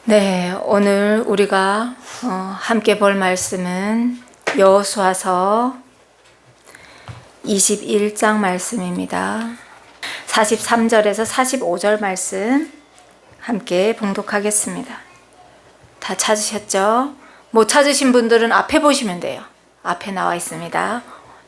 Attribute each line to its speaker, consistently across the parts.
Speaker 1: 네, 오늘 우리가 함께 볼 말씀은 여호수아서 21장 말씀입니다. 43절에서 45절 말씀 함께 봉독하겠습니다. 다 찾으셨죠? 못 찾으신 분들은 앞에 보시면 돼요. 앞에 나와 있습니다.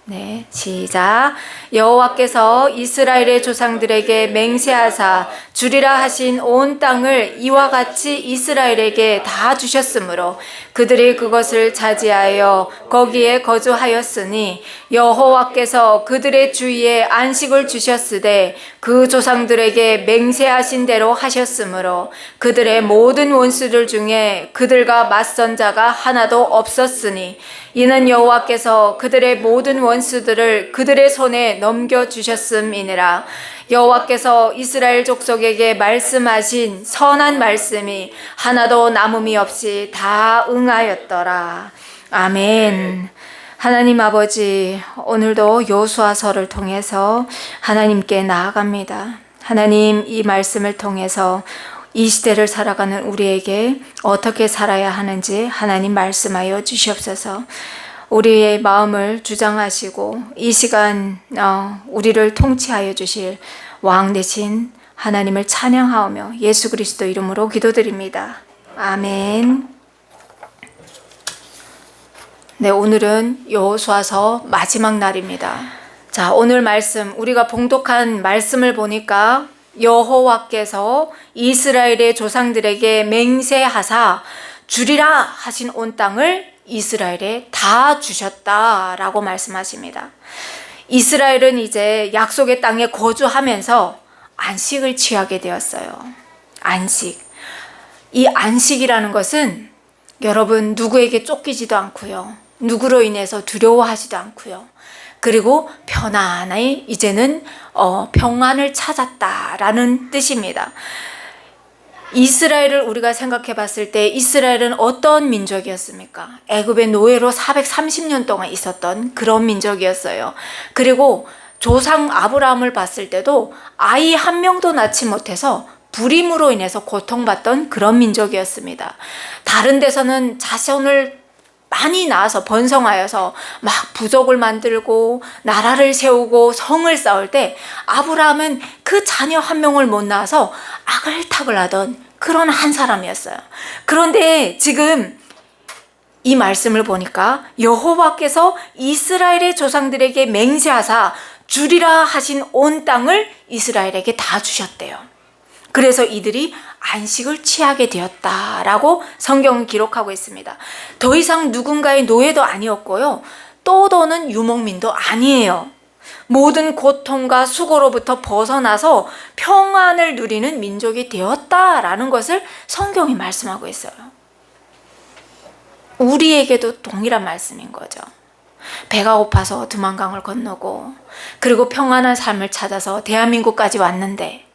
Speaker 1: 네, 시작. 여호와께서 이스라엘의 조상들에게 맹세하사 주리라 하신 온 땅을 이와 같이 이스라엘에게 다 주셨으므로 그들이 그것을 차지하여 거기에 거주하였으니 여호와께서 그들의 주위에 안식을 주셨으되 그 조상들에게 맹세하신 대로 하셨으므로 그들의 모든 원수들 중에 그들과 맞선 자가 하나도 없었으니 이는 여호와께서 그들의 모든 원수들을 그들의 손에 넘겨주셨음이니라. 여호와께서 이스라엘 족속에게 말씀하신 선한 말씀이 하나도 남음이 없이 다 응하였더라. 아멘. 하나님 아버지, 오늘도 여호수아서를 통해서 하나님께 나아갑니다. 하나님, 이 말씀을 통해서 이 시대를 살아가는 우리에게 어떻게 살아야 하는지 하나님 말씀하여 주시옵소서. 우리의 마음을 주장하시고 이 시간 우리를 통치하여 주실 왕 되신 하나님을 찬양하오며 예수 그리스도 이름으로 기도드립니다. 아멘. 네, 오늘은 여호수아서 마지막 날입니다. 자, 오늘 말씀, 우리가 봉독한 말씀을 보니까 여호와께서 이스라엘의 조상들에게 맹세하사 주리라 하신 온 땅을 이스라엘에 다 주셨다라고 말씀하십니다. 이스라엘은 이제 약속의 땅에 거주하면서 안식을 취하게 되었어요. 안식. 이 안식이라는 것은 여러분 누구에게 쫓기지도 않고요. 누구로 인해서 두려워하지도 않고요. 그리고 편안히 이제는 평안을 찾았다라는 뜻입니다. 이스라엘을 우리가 생각해 봤을 때 이스라엘은 어떤 민족이었습니까? 애굽의 노예로 430년 동안 있었던 그런 민족이었어요. 그리고 조상 아브라함을 봤을 때도 아이 한 명도 낳지 못해서 불임으로 인해서 고통받던 그런 민족이었습니다. 다른 데서는 자손을 많이 낳아서 번성하여서 막 부족을 만들고 나라를 세우고 성을 쌓을 때 아브라함은 그 자녀 한 명을 못 낳아서 아글타글하던 그런 한 사람이었어요. 그런데 지금 이 말씀을 보니까 여호와께서 이스라엘의 조상들에게 맹세하사 주리라 하신 온 땅을 이스라엘에게 다 주셨대요. 그래서 이들이 안식을 취하게 되었다라고 성경은 기록하고 있습니다. 더 이상 누군가의 노예도 아니었고요. 떠도는 유목민도 아니에요. 모든 고통과 수고로부터 벗어나서 평안을 누리는 민족이 되었다라는 것을 성경이 말씀하고 있어요. 우리에게도 동일한 말씀인 거죠. 배가 고파서 두만강을 건너고 그리고 평안한 삶을 찾아서 대한민국까지 왔는데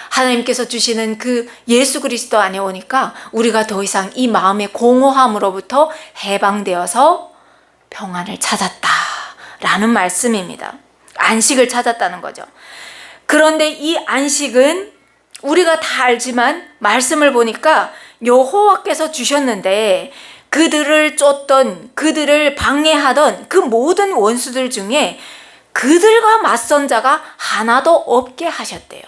Speaker 1: 하나님께서 주시는 그 예수 그리스도 안에 오니까 우리가 더 이상 이 마음의 공허함으로부터 해방되어서 평안을 찾았다라는 말씀입니다. 안식을 찾았다는 거죠. 그런데 이 안식은 우리가 다 알지만 말씀을 보니까 여호와께서 주셨는데 그들을 쫓던, 그들을 방해하던 그 모든 원수들 중에 그들과 맞선 자가 하나도 없게 하셨대요.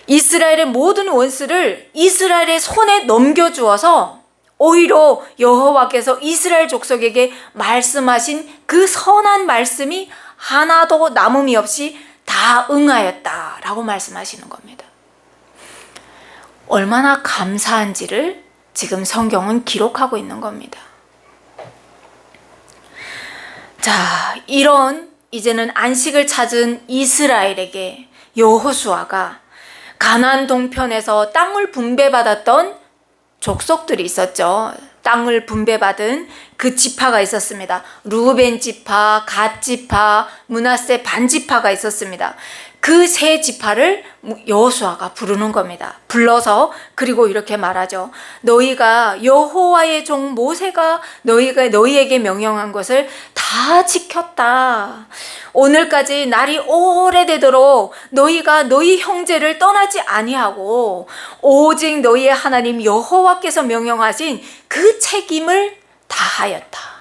Speaker 1: 이스라엘의 모든 원수를 이스라엘의 손에 넘겨주어서 오히려 여호와께서 이스라엘 족속에게 말씀하신 그 선한 말씀이 하나도 남음이 없이 다 응하였다라고 말씀하시는 겁니다. 얼마나 감사한지를 지금 성경은 기록하고 있는 겁니다. 자, 이런 이제는 안식을 찾은 이스라엘에게 여호수아가 가나안 동편에서 땅을 분배받았던 족속들이 있었죠. 땅을 분배받은 그 지파가 있었습니다. 루벤 지파, 갓 지파, 므낫세 반 지파가 있었습니다. 그 세 지파를 여호수아가 부르는 겁니다. 불러서 그리고 이렇게 말하죠. 너희가 여호와의 종 모세가 너희에게 명령한 것을 다 지켰다. 오늘까지 날이 오래되도록 너희가 너희 형제를 떠나지 아니하고 오직 너희의 하나님 여호와께서 명령하신 그 책임을 다하였다.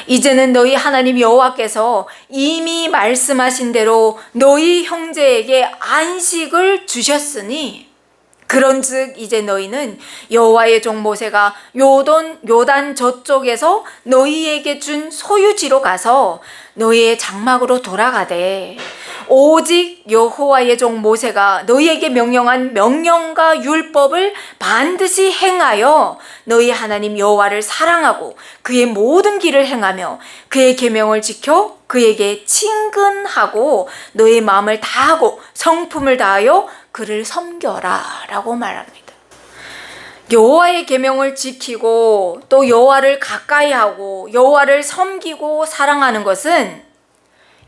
Speaker 1: 이제는 너희 하나님 여호와께서 이미 말씀하신 대로 너희 형제에게 안식을 주셨으니 그런즉 이제 너희는 여호와의 종 모세가 요단 저쪽에서 너희에게 준 소유지로 가서 너희의 장막으로 돌아가되 오직 여호와의 종 모세가 너희에게 명령한 명령과 율법을 반드시 행하여 너희 하나님 여호와를 사랑하고 그의 모든 길을 행하며 그의 계명을 지켜 그에게 친근하고 너희 마음을 다하고 성품을 다하여 그를 섬겨라 라고 말합니다. 여호와의 계명을 지키고 또 여호와를 가까이 하고 여호와를 섬기고 사랑하는 것은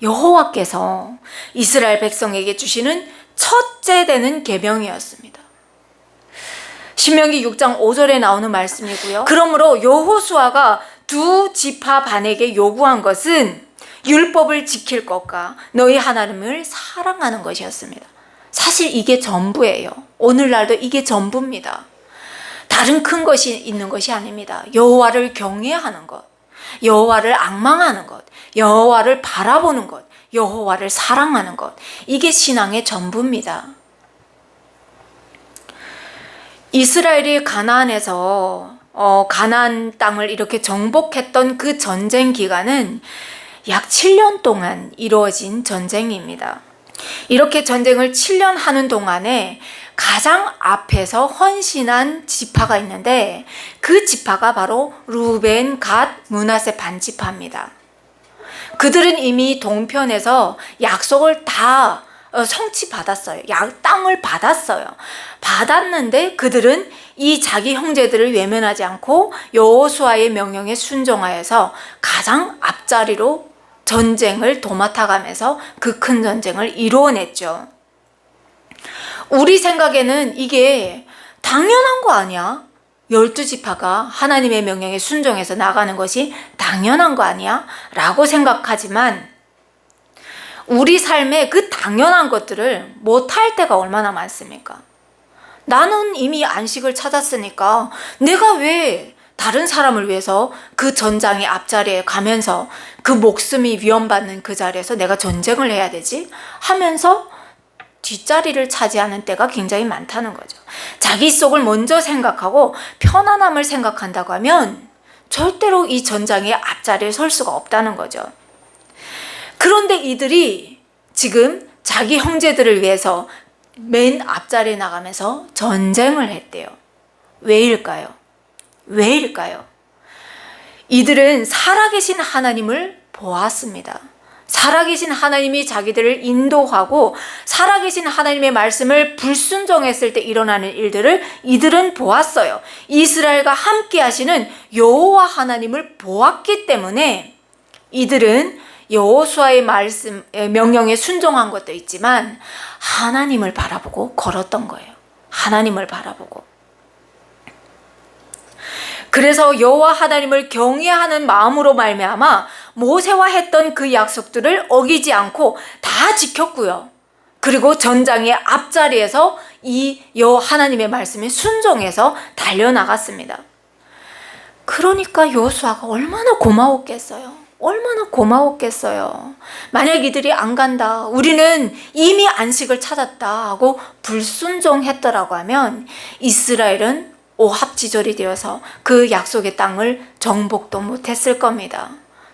Speaker 1: 여호와께서 이스라엘 백성에게 주시는 첫째 되는 계명이었습니다. 신명기 6장 5절에 나오는 말씀이고요. 그러므로 여호수아가 두 지파 반에게 요구한 것은 율법을 지킬 것과 너희 하나님을 사랑하는 것이었습니다. 사실 이게 전부예요. 오늘날도 이게 전부입니다. 다른 큰 것이 있는 것이 아닙니다. 여호와를 경외하는 것, 여호와를 앙망하는 것, 여호와를 바라보는 것, 여호와를 사랑하는 것, 이게 신앙의 전부입니다. 이스라엘이 가나안에서 가나안 땅을 이렇게 정복했던 그 전쟁 기간은 약 7년 동안 이루어진 전쟁입니다. 이렇게 전쟁을 7년 하는 동안에 가장 앞에서 헌신한 지파가 있는데 그 지파가 바로 루벤, 갓, 므낫세 반지파입니다. 그들은 이미 동편에서 약속을 다 성취받았어요. 땅을 받았어요. 받았는데 그들은 이 자기 형제들을 외면하지 않고 여호수아의 명령에 순종하여서 가장 앞자리로 전쟁을 도맡아가면서 그 큰 전쟁을 이루어냈죠. 우리 생각에는 이게 당연한 거 아니야? 12지파가 하나님의 명령에 순종해서 나가는 것이 당연한 거 아니야? 라고 생각하지만 우리 삶에 그 당연한 것들을 못할 때가 얼마나 많습니까? 나는 이미 안식을 찾았으니까 내가 왜 다른 사람을 위해서 그 전장의 앞자리에 가면서 그 목숨이 위험받는 그 자리에서 내가 전쟁을 해야 되지? 하면서 뒷자리를 차지하는 때가 굉장히 많다는 거죠. 자기 속을 먼저 생각하고 편안함을 생각한다고 하면 절대로 이 전장의 앞자리에 설 수가 없다는 거죠. 그런데 이들이 지금 자기 형제들을 위해서 맨 앞자리에 나가면서 전쟁을 했대요. 왜일까요? 왜일까요? 이들은 살아계신 하나님을 보았습니다. 살아계신 하나님이 자기들을 인도하고 살아계신 하나님의 말씀을 불순종했을 때 일어나는 일들을 이들은 보았어요. 이스라엘과 함께 하시는 여호와 하나님을 보았기 때문에 이들은 여호수아의 말씀, 명령에 순종한 것도 있지만 하나님을 바라보고 걸었던 거예요. 하나님을 바라보고. 그래서 여호와 하나님을 경외하는 마음으로 말미암아 모세와 했던 그 약속들을 어기지 않고 다 지켰고요. 그리고 전장의 앞자리에서 이 여호와 하나님의 말씀에 순종해서 달려나갔습니다. 그러니까 여호수아가 얼마나 고마웠겠어요. 얼마나 고마웠겠어요. 만약 이들이 안 간다, 우리는 이미 안식을 찾았다 하고 불순종했더라고 하면 이스라엘은 오합지졸이 되어서 그 약속의 땅을 정복도 못했을 겁니다.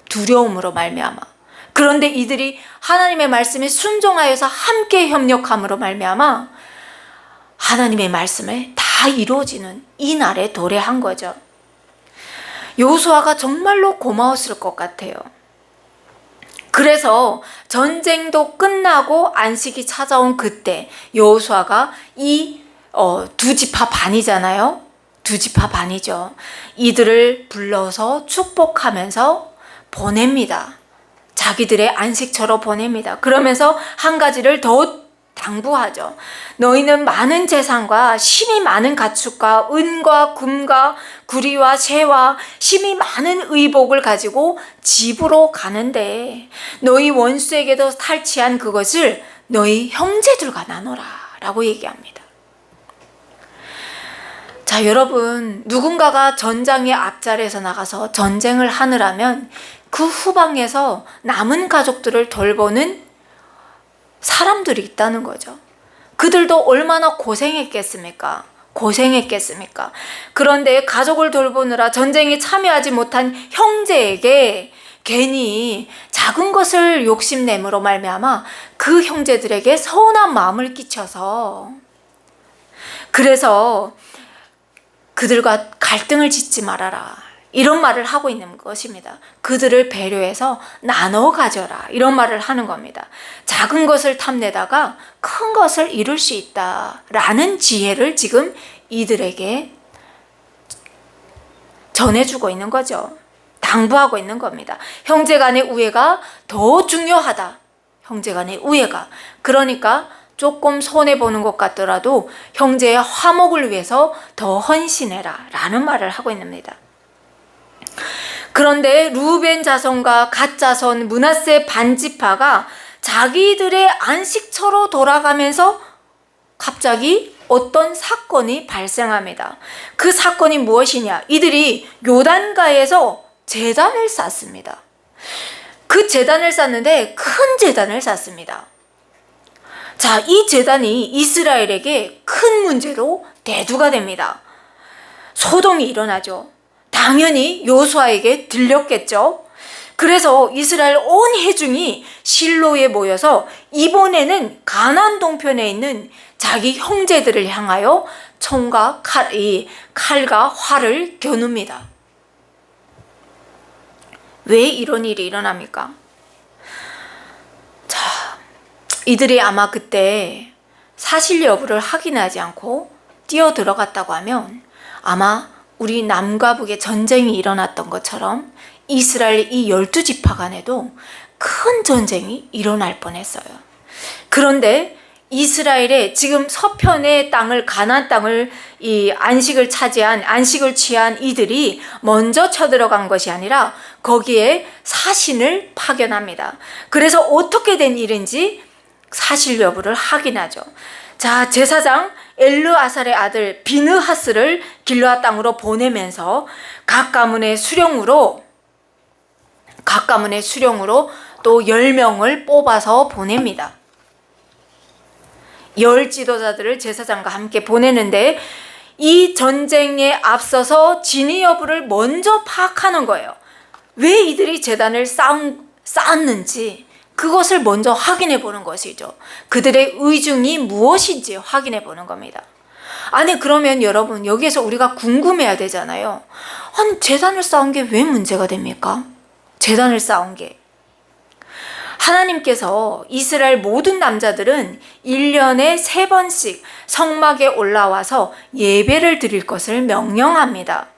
Speaker 1: 두려움으로 말미암아. 그런데 이들이 하나님의 말씀에 순종하여서 함께 협력함으로 말미암아 하나님의 말씀을 다 이루어지는 이 날에 도래한 거죠. 여호수아가 정말로 고마웠을 것 같아요. 그래서 전쟁도 끝나고 안식이 찾아온 그때 여호수아가 이 두 지파 반이잖아요. 두 지파 반이죠. 이들을 불러서 축복하면서 보냅니다. 자기들의 안식처로 보냅니다. 그러면서 한 가지를 더 당부하죠. 너희는 많은 재산과 심이 많은 가축과 은과 금과 구리와 새와 심이 많은 의복을 가지고 집으로 가는데 너희 원수에게도 탈취한 그것을 너희 형제들과 나눠라 라고 얘기합니다. 자, 여러분, 누군가가 전장의 앞자리에서 나가서 전쟁을 하느라면 그 후방에서 남은 가족들을 돌보는 사람들이 있다는 거죠. 그들도 얼마나 고생했겠습니까? 그런데 가족을 돌보느라 전쟁에 참여하지 못한 형제에게 괜히 작은 것을 욕심내므로 말미암아 그 형제들에게 서운한 마음을 끼쳐서, 그래서 그들과 갈등을 짓지 말아라 이런 말을 하고 있는 것입니다. 그들을 배려해서 나눠 가져라 이런 말을 하는 겁니다. 작은 것을 탐내다가 큰 것을 이룰 수 있다라는 지혜를 지금 이들에게 전해주고 있는 거죠. 당부하고 있는 겁니다. 형제 간의 우애가 더 중요하다. 형제 간의 우애가. 그러니까 조금 손해보는 것 같더라도 형제의 화목을 위해서 더 헌신해라 라는 말을 하고 있습니다. 그런데 루벤 자손과 갓 자손 므낫세 반지파가 자기들의 안식처로 돌아가면서 갑자기 어떤 사건이 발생합니다. 그 사건이 무엇이냐? 이들이 요단가에서 제단을 쌓습니다. 그 제단을 쌓는데 큰 제단을 쌓습니다. 자, 이 제단이 이스라엘에게 큰 문제로 대두가 됩니다. 소동이 일어나죠. 당연히 여호수아에게 들렸겠죠. 그래서 이스라엘 온 회중이 실로에 모여서 이번에는 가나안 동편에 있는 자기 형제들을 향하여 총과 칼과 활을 겨눕니다. 왜 이런 일이 일어납니까? 자, 이들이 아마 그때 사실 여부를 확인하지 않고 뛰어들어갔다고 하면 아마 우리 남과 북의 전쟁이 일어났던 것처럼 이스라엘 이 12지파 간에도 큰 전쟁이 일어날 뻔했어요. 그런데 이스라엘의 지금 서편의 땅을, 가나안 땅을, 이 안식을 취한 이들이 먼저 쳐들어간 것이 아니라 거기에 사신을 파견합니다. 그래서 어떻게 된 일인지 사실 여부를 확인하죠. 자, 제사장 엘르아살의 아들 비느하스를 길르앗 땅으로 보내면서 각 가문의 수령으로 또 10명을 뽑아서 보냅니다. 10 지도자들을 제사장과 함께 보내는데 이 전쟁에 앞서서 진위 여부를 먼저 파악하는 거예요. 왜 이들이 제단을 쌓았는지 그것을 먼저 확인해 보는 것이죠. 그들의 의중이 무엇인지 확인해 보는 겁니다. 아니, 그러면 여러분, 여기에서 우리가 궁금해야 되잖아요. 아니, 제단을 쌓은 게 왜 문제가 됩니까? 제단을 쌓은 게. 하나님께서 이스라엘 모든 남자들은 1년에 3번씩 성막에 올라와서 예배를 드릴 것을 명령합니다.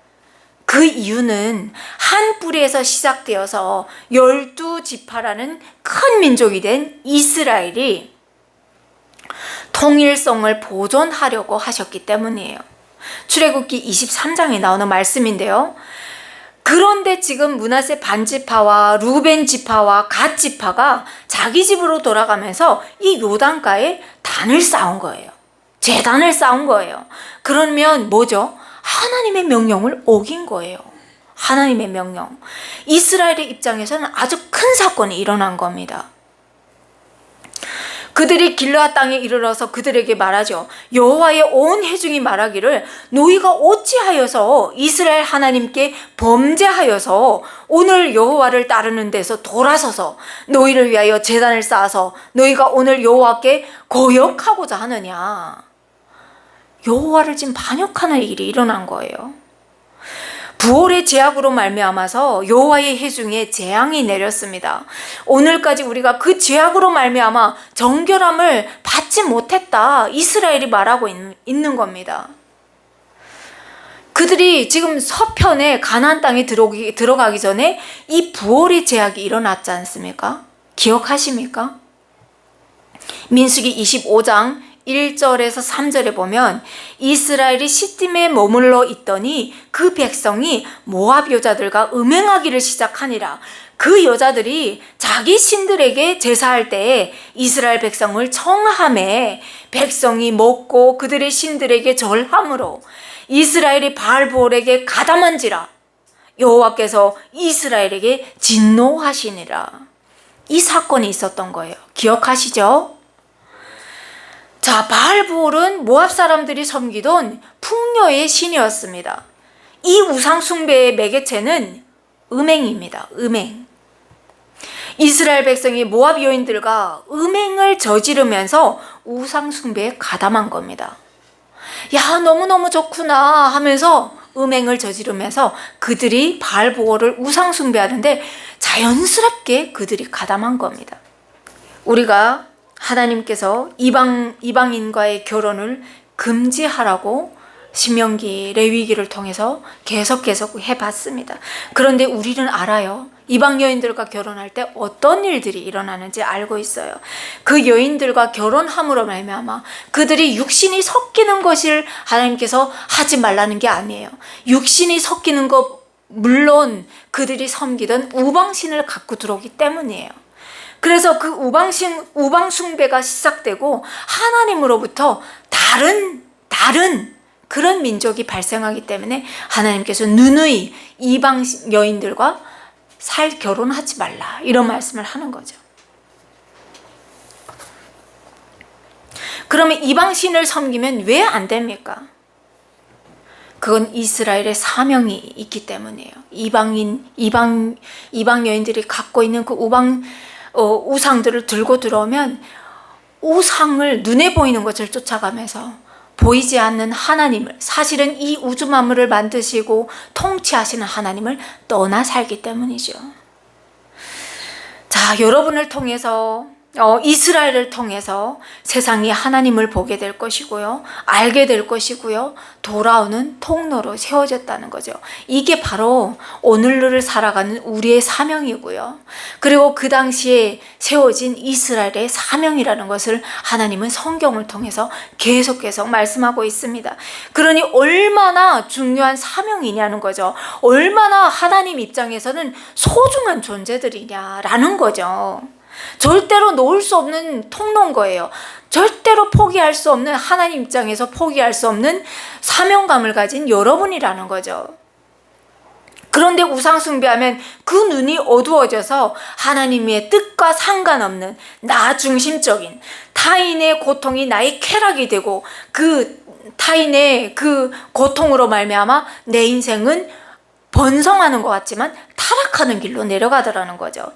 Speaker 1: 그 이유는 한 뿌리에서 시작되어서 12지파라는 큰 민족이 된 이스라엘이 통일성을 보존하려고 하셨기 때문이에요. 출애굽기 23장에 나오는 말씀인데요. 그런데 지금 므낫세 반지파와 루벤 지파와 갓 지파가 자기 집으로 돌아가면서 이 요단가에 단을 쌓은 거예요. 제단을 쌓은 거예요. 그러면 뭐죠? 하나님의 명령을 어긴 거예요. 하나님의 명령. 이스라엘의 입장에서는 아주 큰 사건이 일어난 겁니다. 그들이 길르앗 땅에 이르러서 그들에게 말하죠. 여호와의 온 회중이 말하기를 너희가 어찌하여서 이스라엘 하나님께 범죄하여서 오늘 여호와를 따르는 데서 돌아서서 너희를 위하여 제단을 쌓아서 너희가 오늘 여호와께 거역하고자 하느냐. 여호와를 지금 반역하는 일이 일어난 거예요. 부올의 제약으로 말미암아서 여호와의 회중에 재앙이 내렸습니다. 오늘까지 우리가 그 제약으로 말미암아 정결함을 받지 못했다. 이스라엘이 말하고 있는 겁니다. 그들이 지금 서편에 가나안 땅에 들어가기 전에 이 부활의 제약이 일어났지 않습니까? 기억하십니까? 민수기 25장 1절에서 3절에 보면 이스라엘이 시딤에 머물러 있더니 그 백성이 모압 여자들과 음행하기를 시작하니라. 그 여자들이 자기 신들에게 제사할 때에 이스라엘 백성을 청함에 백성이 먹고 그들의 신들에게 절함으로 이스라엘이 바알보올에게 가담한지라. 여호와께서 이스라엘에게 진노하시니라. 이 사건이 있었던 거예요. 기억하시죠? 자, 바알보올은 모압 사람들이 섬기던 풍요의 신이었습니다. 이 우상 숭배의 매개체는 음행입니다. 음행. 이스라엘 백성이 모압 여인들과 음행을 저지르면서 우상 숭배에 가담한 겁니다. 야, 너무너무 좋구나 하면서 음행을 저지르면서 그들이 바알보올을 우상 숭배하는데 자연스럽게 그들이 가담한 겁니다. 우리가 하나님께서 이방인과의 결혼을 금지하라고 신명기, 레위기를 통해서 계속 해봤습니다. 그런데 우리는 알아요. 이방 여인들과 결혼할 때 어떤 일들이 일어나는지 알고 있어요. 그 여인들과 결혼함으로 말미암아 그들이 육신이 섞이는 것을 하나님께서 하지 말라는 게 아니에요. 육신이 섞이는 것 물론 그들이 섬기던 우방신을 갖고 들어오기 때문이에요. 그래서 그 우방 숭배가 시작되고 하나님으로부터 다른 그런 민족이 발생하기 때문에 하나님께서 누누이 이방 여인들과 결혼하지 말라 이런 말씀을 하는 거죠. 그러면 이방 신을 섬기면 왜 안 됩니까? 그건 이스라엘의 사명이 있기 때문이에요. 이방 여인들이 갖고 있는 그 우상들을 들고 들어오면 우상을 눈에 보이는 것을 쫓아가면서 보이지 않는 하나님을, 사실은 이 우주 만물을 만드시고 통치하시는 하나님을 떠나 살기 때문이죠. 자, 여러분을 통해서 이스라엘을 통해서 세상이 하나님을 보게 될 것이고요, 알게 될 것이고요, 돌아오는 통로로 세워졌다는 거죠. 이게 바로 오늘을 살아가는 우리의 사명이고요, 그리고 그 당시에 세워진 이스라엘의 사명이라는 것을 하나님은 성경을 통해서 계속 말씀하고 있습니다. 그러니 얼마나 중요한 사명이냐는 거죠. 얼마나 하나님 입장에서는 소중한 존재들이냐라는 거죠. 절대로 놓을 수 없는 통로인 거예요. 절대로 포기할 수 없는, 하나님 입장에서 포기할 수 없는 사명감을 가진 여러분이라는 거죠. 그런데 우상 숭배하면 그 눈이 어두워져서 하나님의 뜻과 상관없는 나 중심적인 타인의 고통이 나의 쾌락이 되고 그 타인의 그 고통으로 말미암아 내 인생은 번성하는 것 같지만 타락하는 길로 내려가더라는 거죠.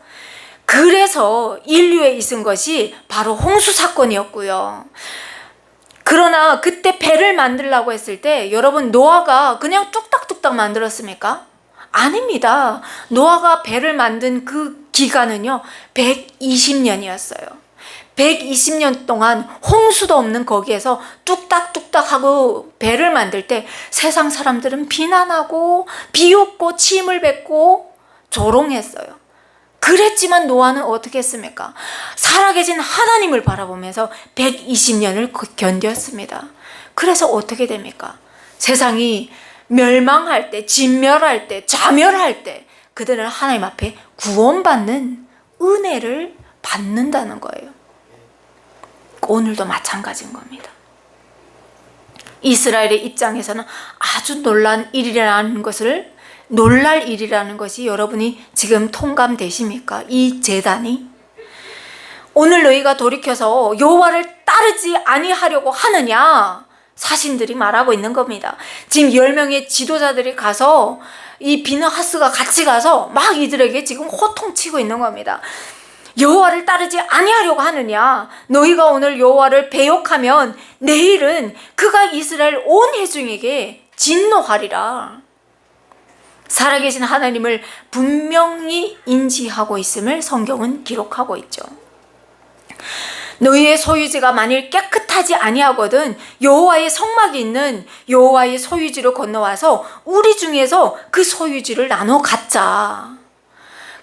Speaker 1: 그래서 인류에 있은 것이 바로 홍수 사건이었고요. 그러나 그때 배를 만들려고 했을 때 여러분, 노아가 그냥 뚝딱뚝딱 만들었습니까? 아닙니다. 노아가 배를 만든 그 기간은요 120년이었어요 120년 동안 홍수도 없는 거기에서 뚝딱뚝딱 하고 배를 만들 때 세상 사람들은 비난하고 비웃고 침을 뱉고 조롱했어요. 그랬지만 노아는 어떻게 했습니까? 살아계신 하나님을 바라보면서 120년을 견뎠습니다. 그래서 어떻게 됩니까? 세상이 멸망할 때, 진멸할 때, 자멸할 때 그들은 하나님 앞에 구원받는 은혜를 받는다는 거예요. 오늘도 마찬가지인 겁니다. 이스라엘의 입장에서는 아주 놀랄 일이라는 것이 여러분이 지금 통감되십니까? 이 재단이 오늘 너희가 돌이켜서 여호와를 따르지 아니하려고 하느냐, 사신들이 말하고 있는 겁니다. 지금 10명의 지도자들이 가서 이 비느하스가 같이 가서 막 이들에게 지금 호통치고 있는 겁니다. 여호와를 따르지 아니하려고 하느냐, 너희가 오늘 여호와를 배역하면 내일은 그가 이스라엘 온 회중에게 진노하리라. 살아계신 하나님을 분명히 인지하고 있음을 성경은 기록하고 있죠. 너희의 소유지가 만일 깨끗하지 아니하거든 여호와의 성막이 있는 여호와의 소유지로 건너와서 우리 중에서 그 소유지를 나눠 갖자.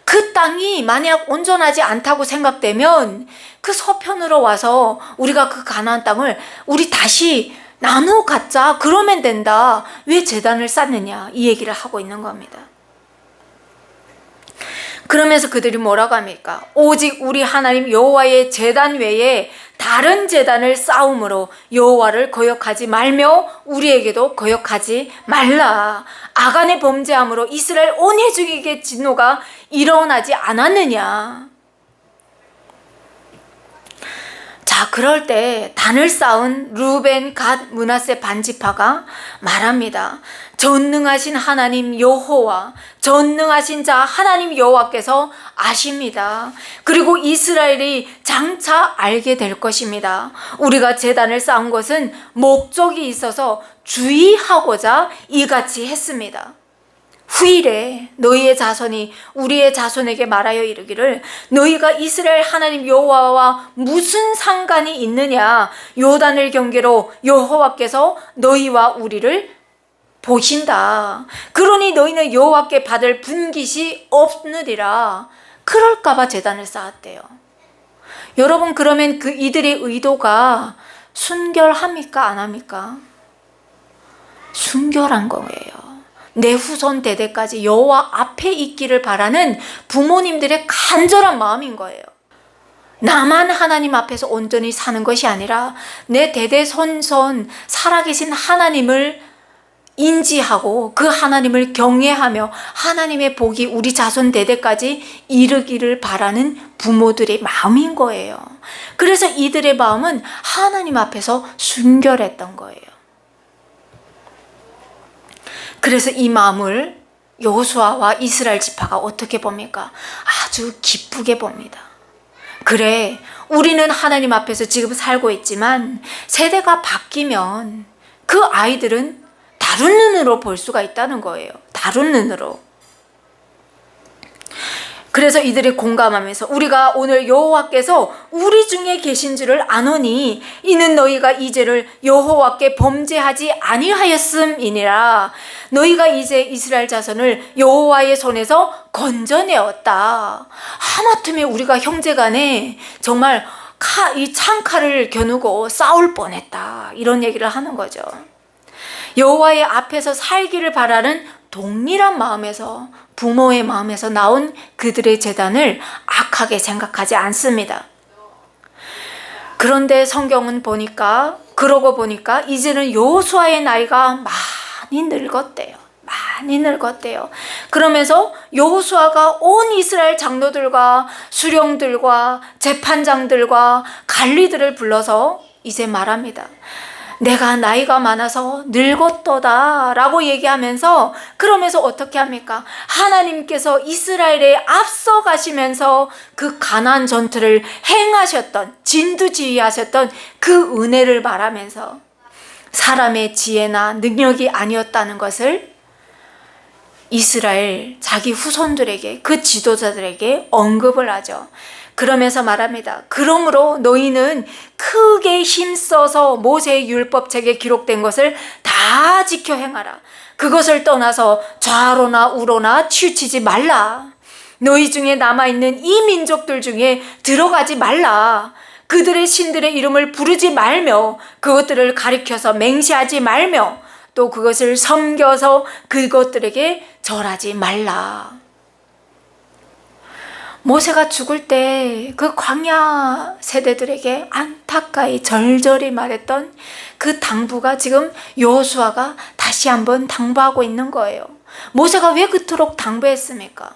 Speaker 1: 그 땅이 만약 온전하지 않다고 생각되면 그 서편으로 와서 우리가 그 가나안 땅을 우리 다시 나눠 갖자. 그러면 된다. 왜 제단을 쌓느냐, 이 얘기를 하고 있는 겁니다. 그러면서 그들이 뭐라고 합니까? 오직 우리 하나님 여호와의 제단 외에 다른 제단을 쌓음으로 여호와를 거역하지 말며 우리에게도 거역하지 말라. 아간의 범죄함으로 이스라엘 온 회중에게 진노가 일어나지 않았느냐. 자, 그럴 때 단을 쌓은 루벤, 갓, 므낫세 반지파가 말합니다. 전능하신 하나님 여호와, 전능하신 자 하나님 여호와께서 아십니다. 그리고 이스라엘이 장차 알게 될 것입니다. 우리가 제단을 쌓은 것은 목적이 있어서 주의하고자 이같이 했습니다. 후일에 너희의 자손이 우리의 자손에게 말하여 이르기를 너희가 이스라엘 하나님 여호와와 무슨 상관이 있느냐. 요단을 경계로 여호와께서 너희와 우리를 보신다. 그러니 너희는 여호와께 받을 분깃이 없느니라. 그럴까봐 제단을 쌓았대요. 여러분, 그러면 그 이들의 의도가 순결합니까? 안 합니까? 순결한 거예요. 내 후손 대대까지 여호와 앞에 있기를 바라는 부모님들의 간절한 마음인 거예요. 나만 하나님 앞에서 온전히 사는 것이 아니라 내 대대손손 살아계신 하나님을 인지하고 그 하나님을 경외하며 하나님의 복이 우리 자손 대대까지 이르기를 바라는 부모들의 마음인 거예요. 그래서 이들의 마음은 하나님 앞에서 순결했던 거예요. 그래서 이 마음을 여호수아와 이스라엘 지파가 어떻게 봅니까? 아주 기쁘게 봅니다. 그래, 우리는 하나님 앞에서 지금 살고 있지만 세대가 바뀌면 그 아이들은 다른 눈으로 볼 수가 있다는 거예요. 다른 눈으로. 그래서 이들이 공감하면서 우리가 오늘 여호와께서 우리 중에 계신 줄을 아노니 이는 너희가 이 죄를 여호와께 범죄하지 아니하였음이니라. 너희가 이제 이스라엘 자손을 여호와의 손에서 건져내었다. 하마터면 우리가 형제간에 정말 이 창칼을 겨누고 싸울 뻔했다. 이런 얘기를 하는 거죠. 여호와의 앞에서 살기를 바라는 동일한 마음에서, 부모의 마음에서 나온 그들의 제단을 악하게 생각하지 않습니다. 그런데 성경은 그러고 보니까 이제는 여호수아의 나이가 많이 늙었대요. 많이 늙었대요. 그러면서 여호수아가 온 이스라엘 장로들과 수령들과 재판장들과 관리들을 불러서 이제 말합니다. 내가 나이가 많아서 늙었도다 라고 얘기하면서, 그러면서 어떻게 합니까? 하나님께서 이스라엘에 앞서 가시면서 그 가나안 전투를 행하셨던, 진두지휘하셨던 그 은혜를 말하면서 사람의 지혜나 능력이 아니었다는 것을 이스라엘 자기 후손들에게, 그 지도자들에게 언급을 하죠. 그러면서 말합니다. 그러므로 너희는 크게 힘써서 모세의 율법책에 기록된 것을 다 지켜 행하라. 그것을 떠나서 좌로나 우로나 치우치지 말라. 너희 중에 남아있는 이 민족들 중에 들어가지 말라. 그들의 신들의 이름을 부르지 말며 그것들을 가리켜서 맹세하지 말며 또 그것을 섬겨서 그것들에게 절하지 말라. 모세가 죽을 때 그 광야 세대들에게 안타까이 절절히 말했던 그 당부가 지금 여호수아가 다시 한번 당부하고 있는 거예요. 모세가 왜 그토록 당부했습니까?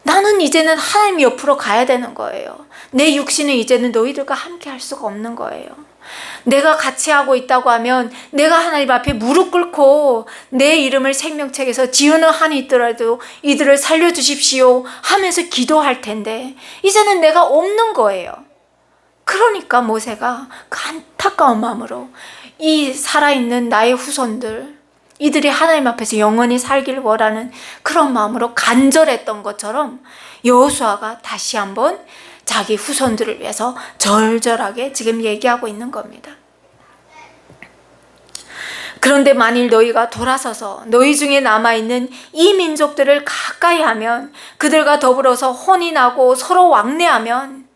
Speaker 1: 나는 이제는 하나님 옆으로 가야 되는 거예요. 내 육신은 이제는 너희들과 함께 할 수가 없는 거예요. 내가 같이 하고 있다고 하면 내가 하나님 앞에 무릎 꿇고 내 이름을 생명책에서 지우는 한이 있더라도 이들을 살려주십시오 하면서 기도할 텐데 이제는 내가 없는 거예요. 그러니까 모세가 그 안타까운 마음으로 이 살아있는 나의 후손들, 이들이 하나님 앞에서 영원히 살기를 원하는 그런 마음으로 간절했던 것처럼 여호수아가 다시 한번 자기 후손들을 위해서 절절하게 지금 얘기하고 있는 겁니다. 그런데 만일 너희가 돌아서서 너희 중에 남아있는 이 민족들을 가까이 하면, 그들과 더불어서 혼이 나고 서로 왕래하면,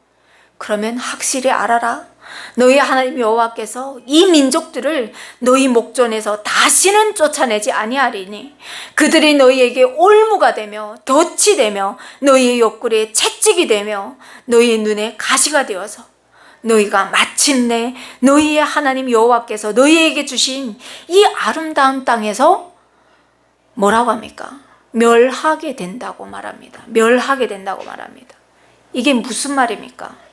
Speaker 1: 그러면 확실히 알아라. 너희 하나님 여호와께서 이 민족들을 너희 목전에서 다시는 쫓아내지 아니하리니 그들이 너희에게 올무가 되며 덫이 되며 너희의 옆구리에 채찍이 되며 너희의 눈에 가시가 되어서 너희가 마침내 너희의 하나님 여호와께서 너희에게 주신 이 아름다운 땅에서 뭐라고 합니까? 멸하게 된다고 말합니다. 멸하게 된다고 말합니다. 이게 무슨 말입니까?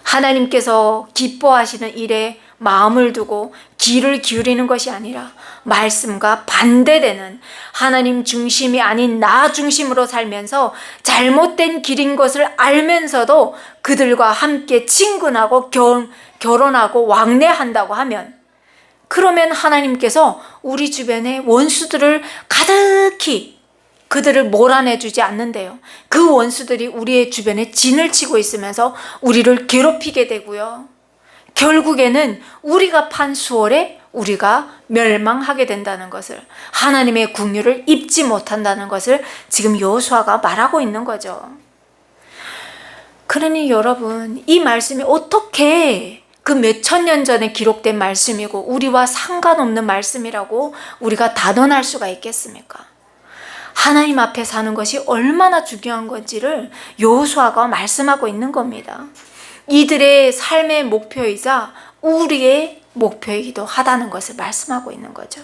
Speaker 1: 하나님께서 기뻐하시는 일에 마음을 두고 귀를 기울이는 것이 아니라 말씀과 반대되는 하나님 중심이 아닌 나 중심으로 살면서 잘못된 길인 것을 알면서도 그들과 함께 친근하고 결혼하고 왕래한다고 하면, 그러면 하나님께서 우리 주변의 원수들을 가득히 그들을 몰아내주지 않는데요, 그 원수들이 우리의 주변에 진을 치고 있으면서 우리를 괴롭히게 되고요, 결국에는 우리가 판 수월에 우리가 멸망하게 된다는 것을, 하나님의 긍휼을 입지 못한다는 것을 지금 여호수아가 말하고 있는 거죠. 그러니 여러분, 이 말씀이 어떻게 그 몇천 년 전에 기록된 말씀이고 우리와 상관없는 말씀이라고 우리가 단언할 수가 있겠습니까? 하나님 앞에 사는 것이 얼마나 중요한 건지를 여호수아가 말씀하고 있는 겁니다. 이들의 삶의 목표이자 우리의 목표이기도 하다는 것을 말씀하고 있는 거죠.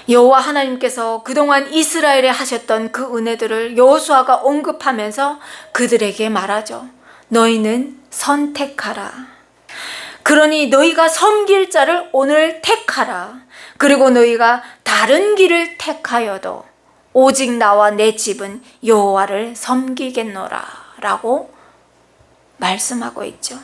Speaker 1: 여호와 하나님께서 그동안 이스라엘에 하셨던 그 은혜들을 여호수아가 언급하면서 그들에게 말하죠. 너희는 선택하라. 그러니 너희가 섬길 자를 오늘 택하라. 그리고 너희가 다른 길을 택하여도 오직 나와 내 집은 여호와를 섬기겠노라 라고 말씀하고 있죠.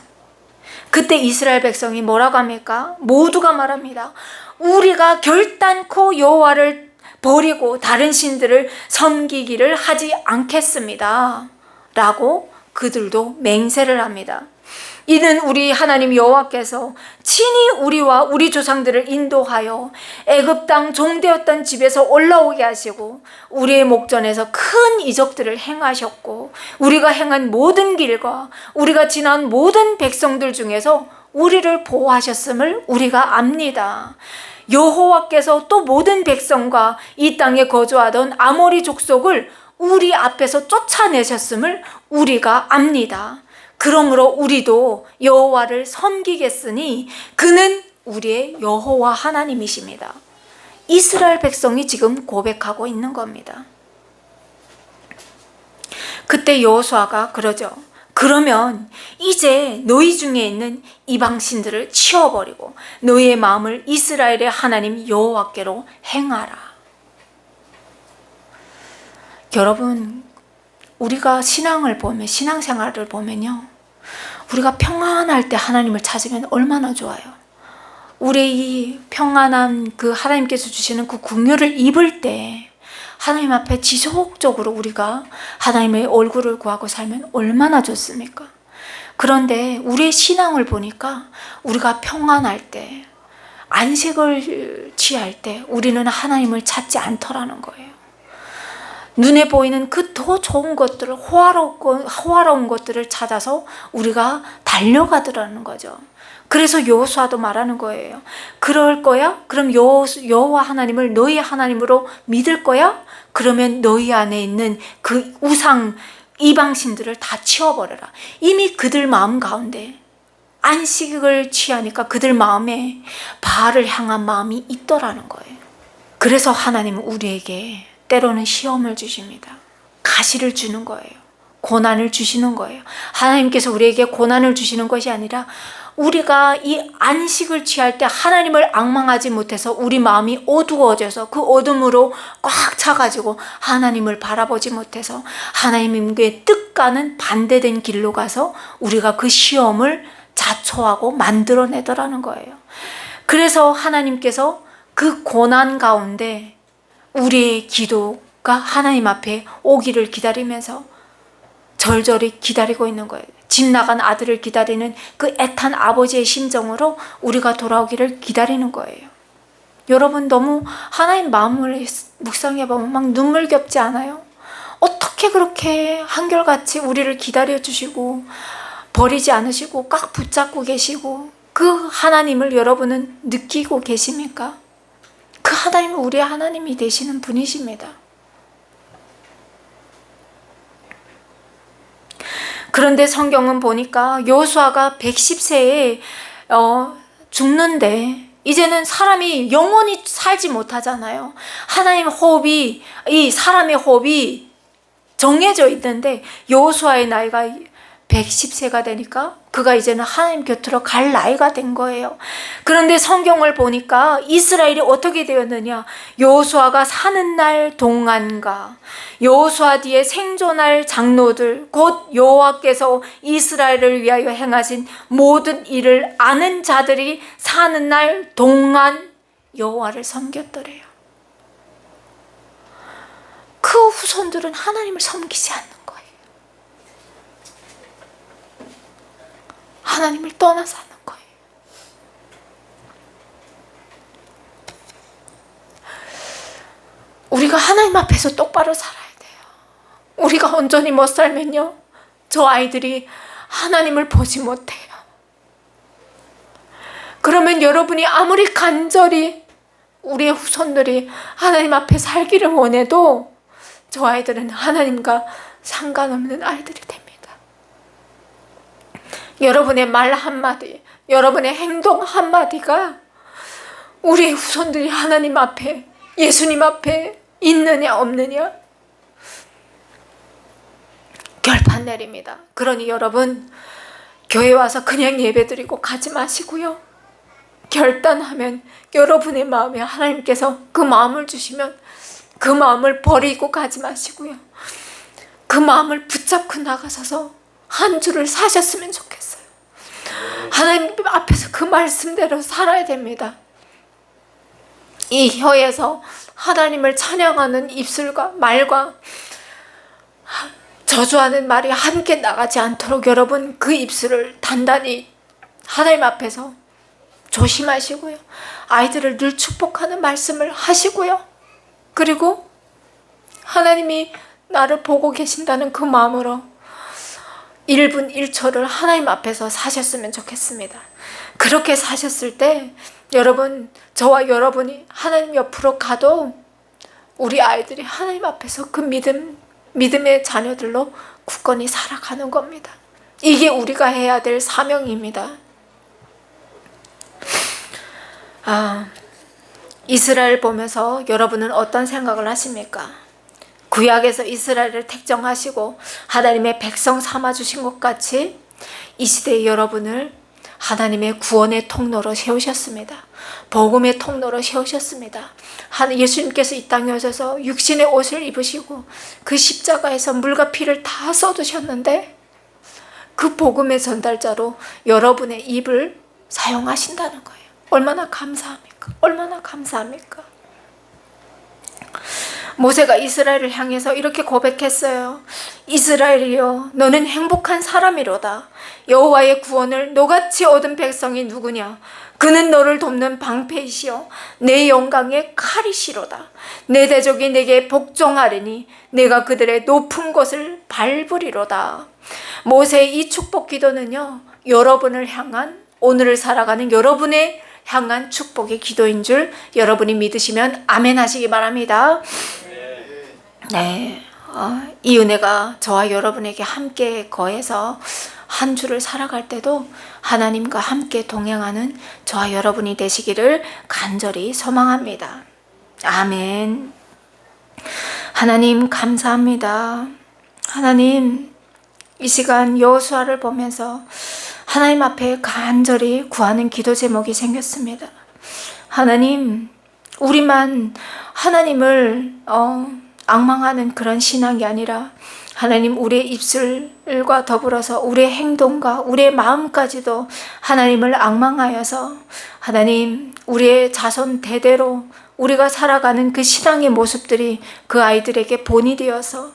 Speaker 1: 그때 이스라엘 백성이 뭐라고 합니까? 모두가 말합니다. 우리가 결단코 여호와를 버리고 다른 신들을 섬기기를 하지 않겠습니다 라고 그들도 맹세를 합니다. 이는 우리 하나님 여호와께서 친히 우리와 우리 조상들을 인도하여 애굽 땅 종되었던 집에서 올라오게 하시고 우리의 목전에서 큰 이적들을 행하셨고 우리가 행한 모든 길과 우리가 지난 모든 백성들 중에서 우리를 보호하셨음을 우리가 압니다. 여호와께서 또 모든 백성과 이 땅에 거주하던 아모리 족속을 우리 앞에서 쫓아내셨음을 우리가 압니다. 그러므로 우리도 여호와를 섬기겠으니 그는 우리의 여호와 하나님이십니다. 이스라엘 백성이 지금 고백하고 있는 겁니다. 그때 여호수아가 그러죠. 그러면 이제 너희 중에 있는 이방신들을 치워버리고 너희의 마음을 이스라엘의 하나님 여호와께로 행하라. 여러분, 우리가 신앙을 보면, 신앙생활을 보면요, 우리가 평안할 때 하나님을 찾으면 얼마나 좋아요. 우리의 이 평안한 그 하나님께서 주시는 그 긍휼을 입을 때 하나님 앞에 지속적으로 우리가 하나님의 얼굴을 구하고 살면 얼마나 좋습니까? 그런데 우리의 신앙을 보니까 우리가 평안할 때, 안식을 취할 때 우리는 하나님을 찾지 않더라는 거예요. 눈에 보이는 그 더 좋은 것들을, 호화로운 것들을 찾아서 우리가 달려가더라는 거죠. 그래서 여호수아도 말하는 거예요. 그럴 거야? 그럼 여호와 하나님을 너희 하나님으로 믿을 거야? 그러면 너희 안에 있는 그 우상 이방신들을 다 치워버려라. 이미 그들 마음 가운데 안식을 취하니까 그들 마음에 바알을 향한 마음이 있더라는 거예요. 그래서 하나님은 우리에게 때로는 시험을 주십니다. 가시를 주는 거예요. 고난을 주시는 거예요. 하나님께서 우리에게 고난을 주시는 것이 아니라 우리가 이 안식을 취할 때 하나님을 앙망하지 못해서 우리 마음이 어두워져서 그 어둠으로 꽉 차가지고 하나님을 바라보지 못해서 하나님께 뜻과는 반대된 길로 가서 우리가 그 시험을 자초하고 만들어내더라는 거예요. 그래서 하나님께서 그 고난 가운데 우리의 기도가 하나님 앞에 오기를 기다리면서 절절히 기다리고 있는 거예요. 집 나간 아들을 기다리는 그 애탄 아버지의 심정으로 우리가 돌아오기를 기다리는 거예요. 여러분, 너무 하나님 마음을 묵상해보면 막 눈물겹지 않아요? 어떻게 그렇게 한결같이 우리를 기다려주시고 버리지 않으시고 꽉 붙잡고 계시고 그 하나님을 여러분은 느끼고 계십니까? 그 하나님은 우리의 하나님이 되시는 분이십니다. 그런데 성경은 보니까 여호수아가 110세에 죽는데 이제는 사람이 영원히 살지 못하잖아요. 하나님 호흡이, 이 사람의 호흡이 정해져 있는데 여호수아의 나이가 110세가 되니까 그가 이제는 하나님 곁으로 갈 나이가 된 거예요. 그런데 성경을 보니까 이스라엘이 어떻게 되었느냐? 여호수아가 사는 날 동안과 여호수아 뒤에 생존할 장로들, 곧 여호와께서 이스라엘을 위하여 행하신 모든 일을 아는 자들이 사는 날 동안 여호와를 섬겼더래요. 그 후손들은 하나님을 섬기지 않는 거예요. 하나님을 떠나 사는 거예요. 우리가 하나님 앞에서 똑바로 살아야 돼요. 우리가 온전히 못 살면요, 저 아이들이 하나님을 보지 못해요. 그러면 여러분이 아무리 간절히 우리의 후손들이 하나님 앞에 살기를 원해도 저 아이들은 하나님과 상관없는 아이들이 됩니다. 여러분의 말 한마디, 여러분의 행동 한마디가 우리의 후손들이 하나님 앞에, 예수님 앞에 있느냐 없느냐 결판 내립니다. 그러니 여러분, 교회 와서 그냥 예배드리고 가지 마시고요, 결단하면 여러분의 마음에 하나님께서 그 마음을 주시면 그 마음을 버리고 가지 마시고요, 그 마음을 붙잡고 나가셔서 한 주를 사셨으면 좋겠어요. 하나님 앞에서 그 말씀대로 살아야 됩니다. 이 혀에서 하나님을 찬양하는 입술과 말과 저주하는 말이 함께 나가지 않도록 여러분 그 입술을 단단히 하나님 앞에서 조심하시고요, 아이들을 늘 축복하는 말씀을 하시고요, 그리고 하나님이 나를 보고 계신다는 그 마음으로 1분 1초를 하나님 앞에서 사셨으면 좋겠습니다. 그렇게 사셨을 때 여러분, 저와 여러분이 하나님 옆으로 가도 우리 아이들이 하나님 앞에서 그 믿음의 자녀들로 굳건히 살아가는 겁니다. 이게 우리가 해야 될 사명입니다. 이스라엘 보면서 여러분은 어떤 생각을 하십니까? 구약에서 이스라엘을 택정하시고 하나님의 백성 삼아주신 것 같이 이 시대의 여러분을 하나님의 구원의 통로로 세우셨습니다. 복음의 통로로 세우셨습니다. 예수님께서 이 땅에 오셔서 육신의 옷을 입으시고 그 십자가에서 물과 피를 다 쏟으셨는데 그 복음의 전달자로 여러분의 입을 사용하신다는 거예요. 얼마나 감사합니까? 얼마나 감사합니까? 모세가 이스라엘을 향해서 이렇게 고백했어요. 이스라엘이여, 너는 행복한 사람이로다. 여호와의 구원을 너같이 얻은 백성이 누구냐? 그는 너를 돕는 방패이시여 내 영광의 칼이시로다. 내 대적이 내게 복종하리니 내가 그들의 높은 곳을 밟으리로다. 모세의 이 축복 기도는요, 여러분을 향한, 오늘을 살아가는 여러분의 향한 축복의 기도인 줄 여러분이 믿으시면 아멘 하시기 바랍니다. 네, 이 은혜가 저와 여러분에게 함께 거해서 한 주를 살아갈 때도 하나님과 함께 동행하는 저와 여러분이 되시기를 간절히 소망합니다. 아멘. 하나님 감사합니다. 하나님, 이 시간 여호수아를 보면서 하나님 앞에 간절히 구하는 기도 제목이 생겼습니다. 하나님, 우리만 하나님을 앙망하는 그런 신앙이 아니라 하나님, 우리의 입술과 더불어서 우리의 행동과 우리의 마음까지도 하나님을 앙망하여서 하나님, 우리의 자손 대대로 우리가 살아가는 그 신앙의 모습들이 그 아이들에게 본이 되어서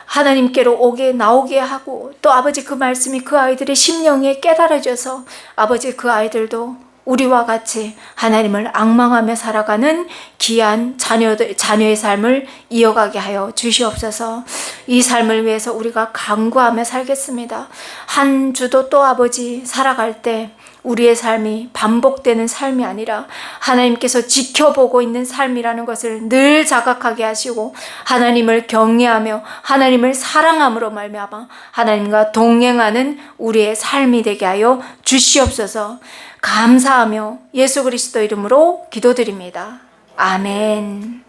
Speaker 1: 하나님께로 나오게 하고, 또 아버지 그 말씀이 그 아이들의 심령에 깨달아져서 아버지 그 아이들도 우리와 같이 하나님을 앙망하며 살아가는 귀한 자녀의 삶을 이어가게 하여 주시옵소서. 이 삶을 위해서 우리가 간구하며 살겠습니다. 한 주도 또 아버지 살아갈 때 우리의 삶이 반복되는 삶이 아니라 하나님께서 지켜보고 있는 삶이라는 것을 늘 자각하게 하시고, 하나님을 경외하며 하나님을 사랑함으로 말미암아 하나님과 동행하는 우리의 삶이 되게 하여 주시옵소서. 감사하며 예수 그리스도 이름으로 기도드립니다. 아멘.